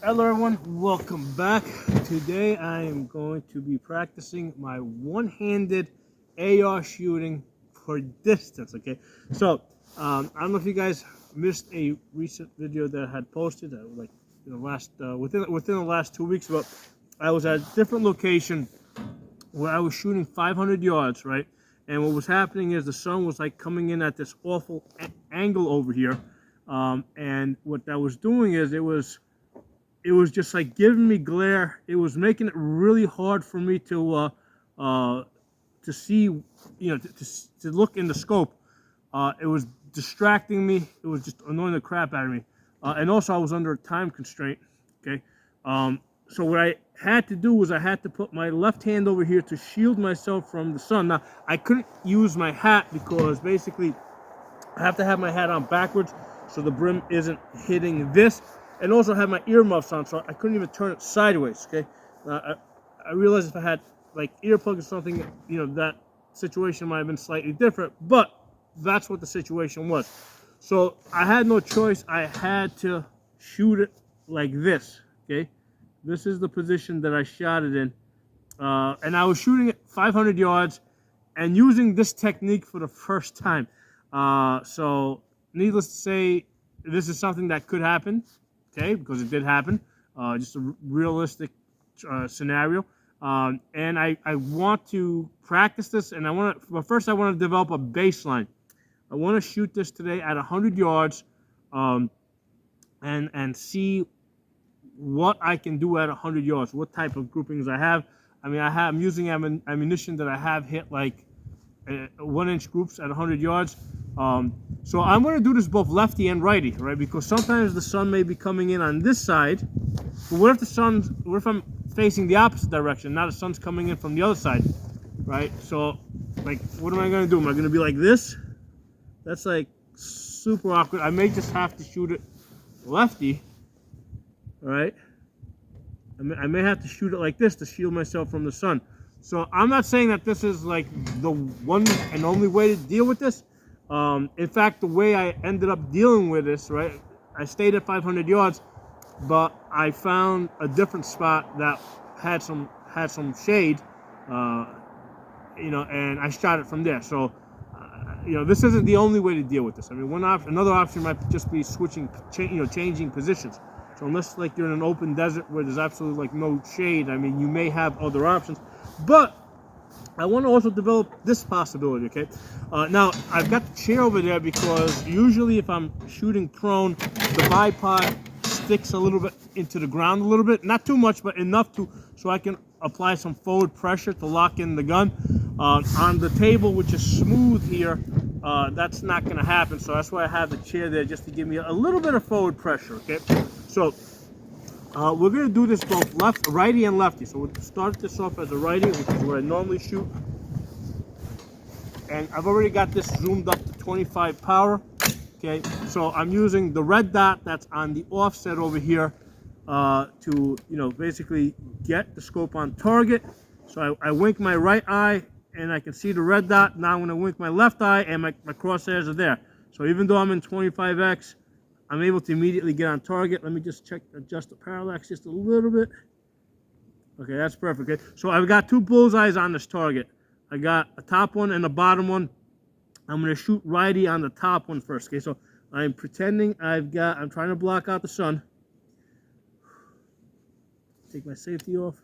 Hello everyone, welcome back. Today I am going to be practicing my one-handed AR shooting for distance, okay? So, I don't know if you guys missed a recent video that I had posted, like in the last, within the last 2 weeks, but I was at a different location where I was shooting 500 yards, right? And what was happening is the sun was like coming in at this awful angle over here. And what that was doing is it was just like giving me glare. It was making it really hard for me to see, you know, to look in the scope. It was distracting me. It was just annoying the crap out of me. And also I was under a time constraint, okay? So what I had to do was I had to put my left hand over here to shield myself from the sun. Now, I couldn't use my hat because basically I have to have my hat on backwards so the brim isn't hitting this. And also have my earmuffs on, so I couldn't even turn it sideways, okay? I realized if I had like earplugs or something, you know, that situation might have been slightly different, but that's what the situation was. So I had no choice. I had to shoot it like this, okay? This is the position that I shot it in. And I was shooting it 500 yards and using this technique for the first time. So needless to say, this is something that could happen. Okay, because it did happen, just a realistic scenario, and I want to practice this, and but first I want to develop a baseline. I want to shoot this today at 100 yards, and see what I can do at 100 yards, what type of groupings I have. I mean, I'm using ammunition that I have hit like 1-inch groups at 100 yards. So I'm going to do this both lefty and righty, right? Because sometimes the sun may be coming in on this side, but what if I'm facing the opposite direction? Now the sun's coming in from the other side, right? So, like, what am I going to do? Am I going to be like this? That's like super awkward. I may just have to shoot it lefty, all right? I may have to shoot it like this to shield myself from the sun. So I'm not saying that this is like the one and only way to deal with this. In fact, the way I ended up dealing with this, right, I stayed at 500 yards, but I found a different spot that had some shade, you know, and I shot it from there. So, you know, this isn't the only way to deal with this. I mean, another option might just be changing positions. So unless like you're in an open desert where there's absolutely like no shade, I mean, you may have other options, but I want to also develop this possibility, okay? Now, I've got the chair over there because usually if I'm shooting prone, the bipod sticks a little bit into the ground a little bit. Not too much, but enough so I can apply some forward pressure to lock in the gun. On the table, which is smooth here, that's not going to happen. So that's why I have the chair there, just to give me a little bit of forward pressure, okay? So we're going to do this both righty and lefty. So we'll start this off as a righty, which is where I normally shoot. And I've already got this zoomed up to 25 power. Okay, so I'm using the red dot that's on the offset over here to, you know, basically get the scope on target. So I wink my right eye and I can see the red dot. Now I'm going to wink my left eye and my crosshairs are there. So even though I'm in 25x, I'm able to immediately get on target. Let me just adjust the parallax just a little bit. Okay, that's perfect. Okay, so I've got two bullseyes on this target. I got a top one and a bottom one. I'm going to shoot righty on the top one first. Okay, so I'm pretending I'm trying to block out the sun. Take my safety off.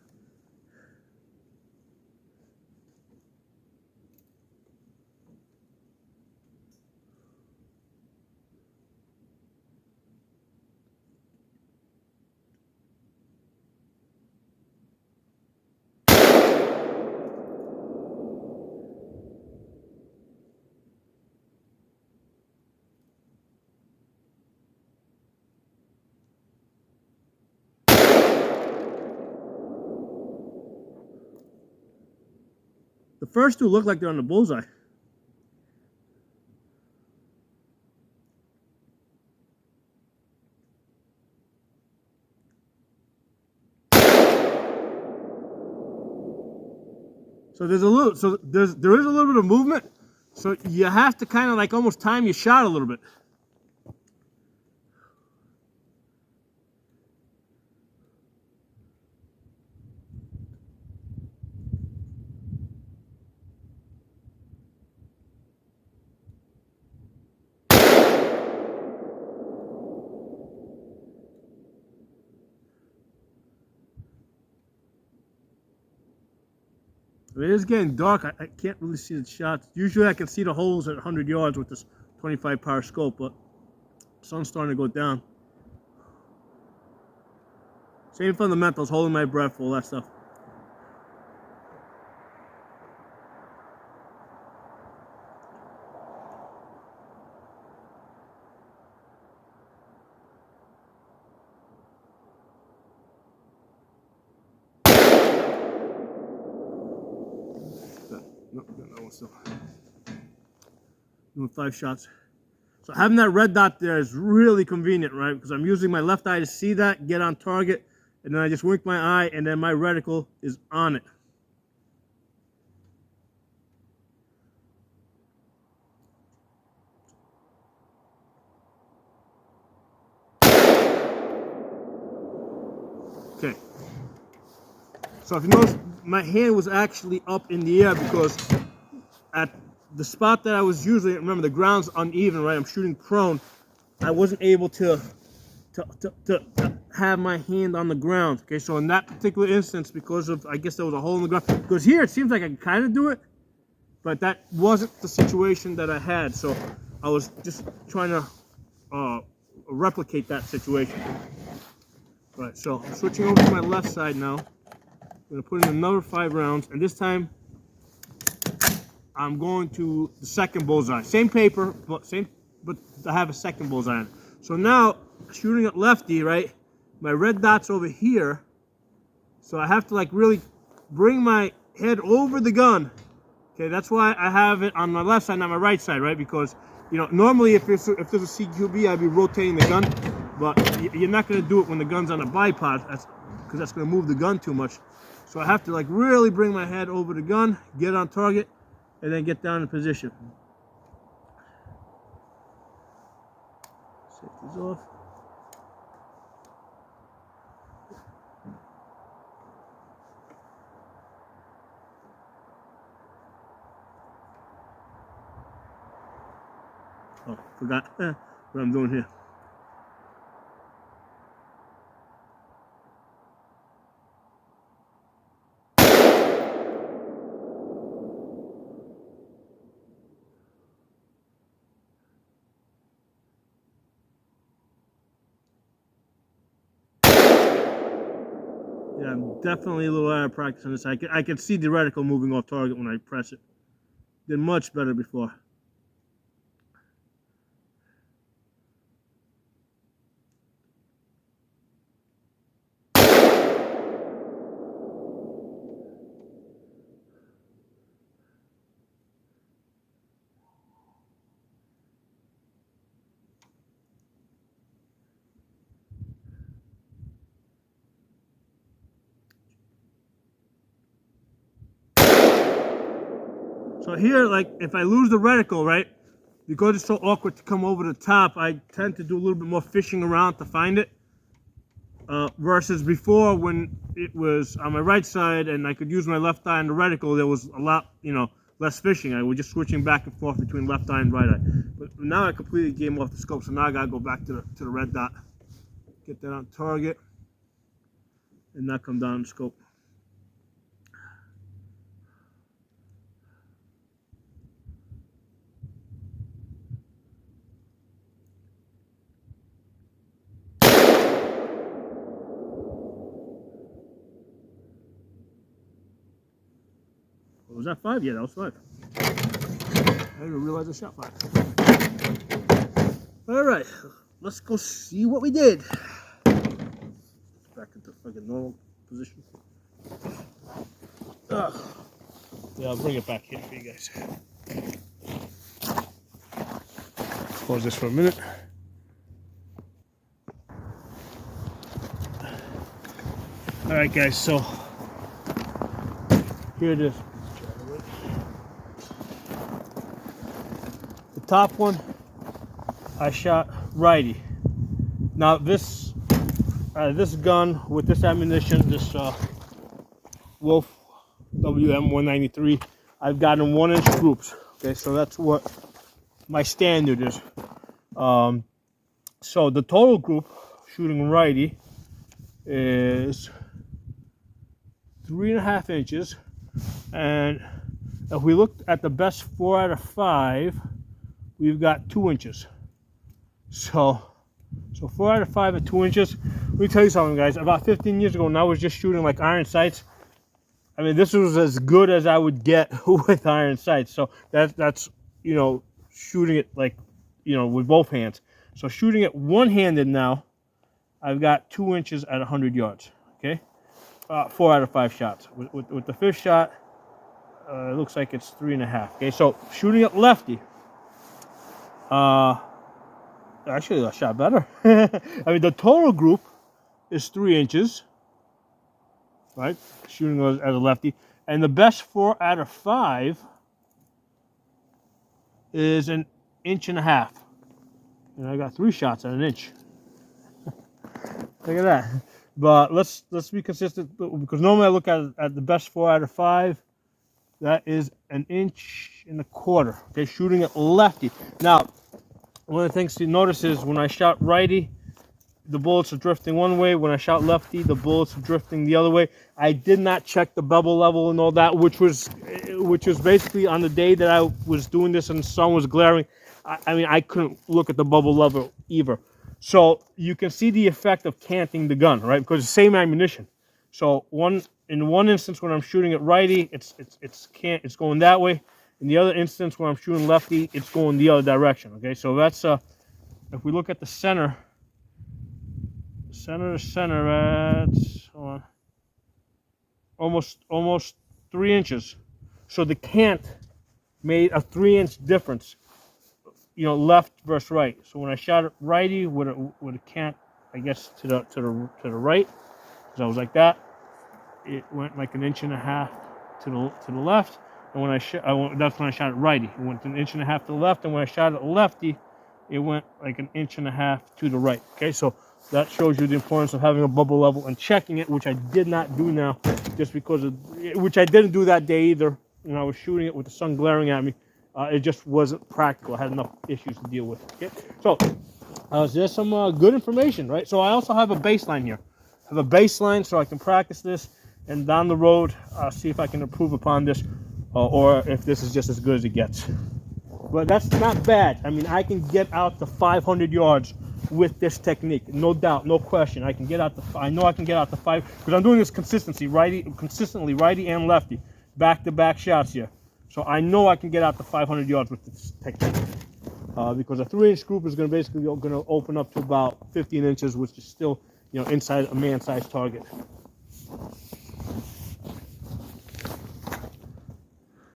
The first two look like they're on the bullseye. So there is a little bit of movement. So you have to kind of like almost time your shot a little bit. It is getting dark. I can't really see the shots. Usually I can see the holes at 100 yards with this 25 power scope, but the sun's starting to go down. Same fundamentals, holding my breath, all that stuff. Nope, got that one still. Doing 5 shots. So having that red dot there is really convenient, right? Because I'm using my left eye to see that, get on target, and then I just wink my eye, and then my reticle is on it. Okay. So if you notice, my hand was actually up in the air because at the spot that I was usually, remember the ground's uneven, right? I'm shooting prone. I wasn't able to have my hand on the ground. Okay, so in that particular instance, because of, I guess there was a hole in the ground, because here it seems like I can kind of do it, but that wasn't the situation that I had. So I was just trying to replicate that situation. All right, so I'm switching over to my left side now. I'm gonna put in another 5 rounds, and this time I'm going to the second bullseye. Same paper, but I have a second bullseye on it. So now, shooting at lefty, right? My red dot's over here, so I have to like really bring my head over the gun. Okay, that's why I have it on my left side, not my right side, right? Because you know, normally if there's a CQB, I'd be rotating the gun, but you're not going to do it when the gun's on a bipod, because that's going to move the gun too much. So I have to like really bring my head over the gun, get on target, and then get down in position. Safety's off. Oh, forgot what I'm doing here. Yeah, I'm definitely a little out of practice on this. I can see the reticle moving off target when I press it. Did much better before. So here, like, if I lose the reticle, right, because it's so awkward to come over the top, I tend to do a little bit more fishing around to find it. Versus before, when it was on my right side and I could use my left eye on the reticle, there was a lot, you know, less fishing. I was just switching back and forth between left eye and right eye. But now I completely game off the scope, so now I gotta go back to the red dot, get that on target, and not come down the scope. Was that 5? Yeah, that was 5. I didn't even realize I shot 5. All right, let's go see what we did. Back into fucking normal position. Yeah, I'll bring it back here for you guys. Pause this for a minute. All right, guys, so here it is. The top one, I shot righty. Now this gun with this ammunition, this Wolf WM-193, I've gotten 1-inch groups. Okay, so that's what my standard is. So the total group shooting righty is 3.5 inches. And if we look at the best 4 out of 5, we've got 2 inches. So 4 out of 5 at 2 inches. Let me tell you something, guys. About 15 years ago, when I was just shooting like iron sights, I mean, this was as good as I would get with iron sights. So that's you know, shooting it like, you know, with both hands. So shooting it one-handed now, I've got 2 inches at 100 yards. Okay, 4 out of 5 shots. With the 5th shot, it looks like it's 3.5. Okay, so shooting it lefty, actually a shot better. I mean, the total group is 3 inches, right? Shooting as a lefty, and the best 4 out of 5 is 1.5 inches. And I got 3 shots at 1 inch. Look at that. But let's be consistent, because normally I look at the best 4 out of 5. That is 1.25 inches. Okay, shooting it lefty. Now, one of the things to notice is when I shot righty, the bullets are drifting one way. When I shot lefty, the bullets are drifting the other way. I did not check the bubble level and all that, which was basically on the day that I was doing this and the sun was glaring. I mean, I couldn't look at the bubble level either. So you can see the effect of canting the gun, right? Because it's the same ammunition. So in one instance when I'm shooting it righty, it's going that way. In the other instance when I'm shooting lefty, it's going the other direction. Okay, so that's if we look at the center to center at almost 3 inches. So the cant made a 3-inch difference, you know, left versus right. So when I shot it righty with a cant, I guess to the right, because I was like that, it went like 1.5 inches to the left. And when that's when I shot it righty. It went 1.5 inches to the left, and when I shot it lefty, it went like 1.5 inches to the right. Okay, so that shows you the importance of having a bubble level and checking it, which I did not do now, just because which I didn't do that day either. You know, I was shooting it with the sun glaring at me. It just wasn't practical. I had enough issues to deal with. Okay, so there's some good information, right? So I also have a baseline here. I have a baseline so I can practice this, and down the road, see if I can improve upon this, or if this is just as good as it gets. But that's not bad. I mean, I can get out to 500 yards with this technique, no doubt, no question. I can get out I know I can get out to 5, because I'm doing this consistently righty and lefty, back-to-back shots here. So I know I can get out to 500 yards with this technique, because a 3-inch group is basically going to open up to about 15 inches, which is still, you know, inside a man-sized target.